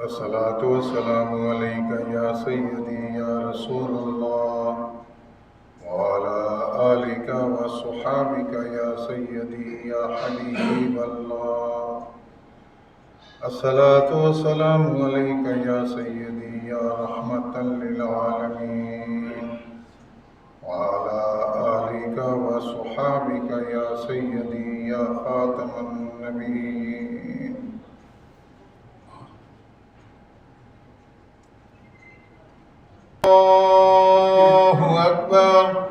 الصلاة والسلام عليك يا سيدي يا رسول الله وعلى آلك وصحابك يا سيدي يا حبيب الله. الصلاة والسلام عليك يا سيدي يا رحمة للعالمين وعلى آلك وصحابك يا سيدي يا خاتم النبيين. الله أكبر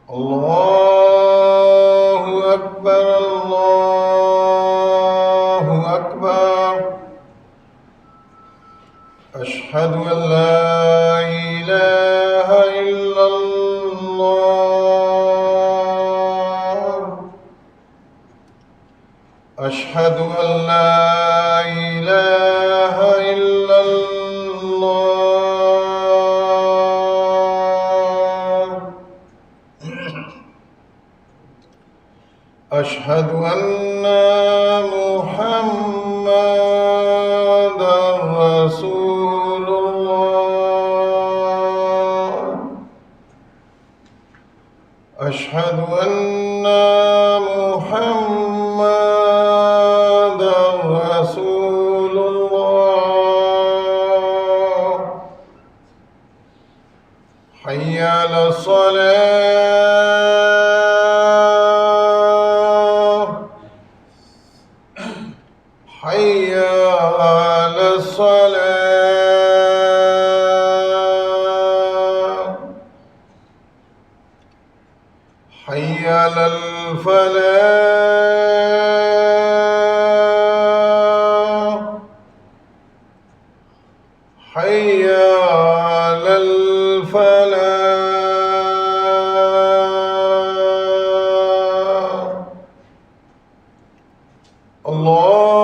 الله أكبر الله أكبر. أشهد أن لا إله إلا الله. أشهد أن لا إله إلا الله. أشهد أن محمدا رسول الله. أشهد أن محمدا رسول الله. حي على الصلاة حي على الصلاة حي على الفلاح حي على الفلاح. الله